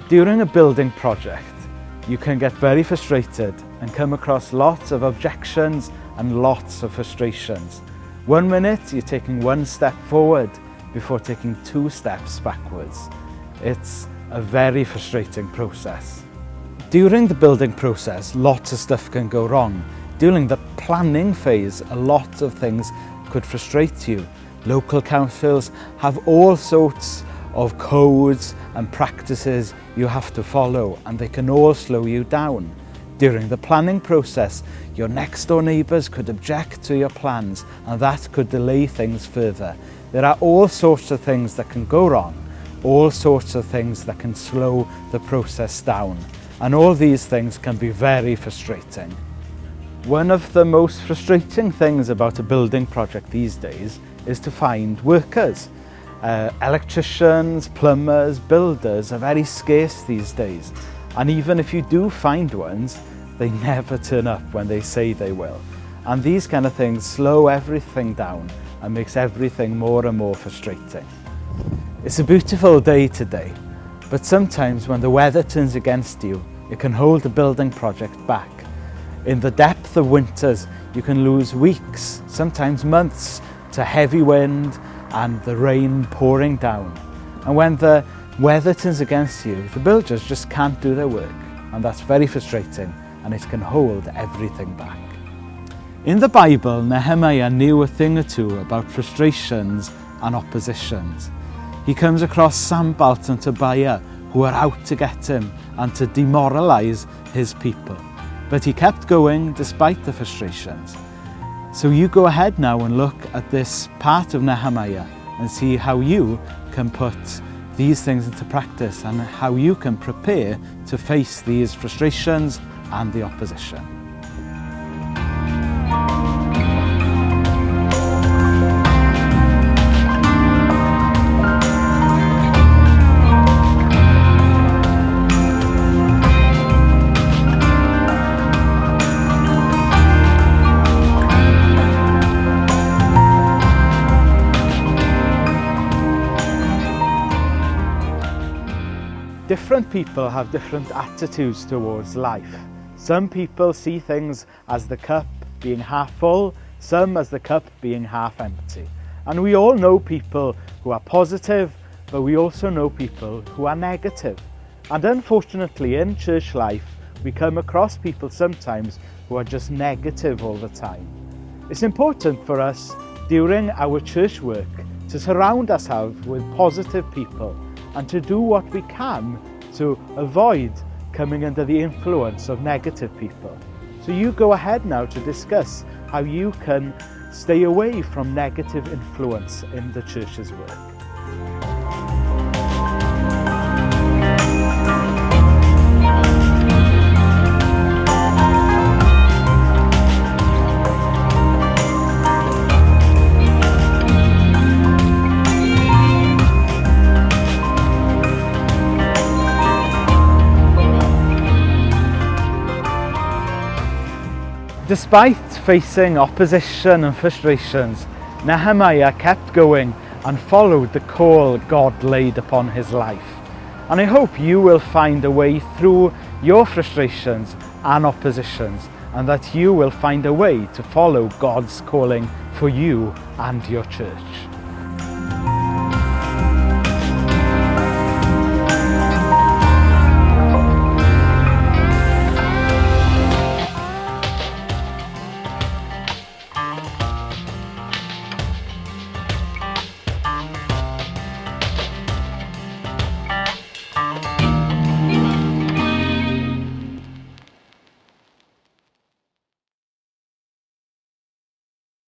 During a building project, you can get very frustrated and come across lots of objections and lots of frustrations. 1 minute you're taking 1 step forward before taking 2 steps backwards. It's a very frustrating process. During the building process, lots of stuff can go wrong. During the planning phase, a lot of things could frustrate you. Local councils have all sorts of codes and practices you have to follow, and they can all slow you down. During the planning process, your next door neighbours could object to your plans, and that could delay things further. There are all sorts of things that can go wrong, all sorts of things that can slow the process down, and all these things can be very frustrating. One of the most frustrating things about a building project these days is to find workers. Electricians, plumbers, builders are very scarce these days, and even if you do find ones, they never turn up when they say they will. And these kind of things slow everything down and makes everything more and more frustrating. It's a beautiful day today, but sometimes when the weather turns against you, it can hold the building project back. In the depth of winters, you can lose weeks, sometimes months, to heavy wind and the rain pouring down. And when the weather turns against you, the builders just can't do their work, and that's very frustrating, and it can hold everything back. In the Bible, Nehemiah knew a thing or two about frustrations and oppositions. He comes across Sanballat and Tobiah, who are out to get him and to demoralize his people. But he kept going despite the frustrations. So you go ahead now and look at this part of Nehemiah and see how you can put these things into practice and how you can prepare to face these frustrations and the opposition. Different people have different attitudes towards life. Some people see things as the cup being half full, some as the cup being half empty. And we all know people who are positive, but we also know people who are negative. And unfortunately, in church life, we come across people sometimes who are just negative all the time. It's important for us during our church work to surround ourselves with positive people and to do what we can to avoid coming under the influence of negative people. So you go ahead now to discuss how you can stay away from negative influence in the church's work. Despite facing opposition and frustrations, Nehemiah kept going and followed the call God laid upon his life. And I hope you will find a way through your frustrations and oppositions, and that you will find a way to follow God's calling for you and your church.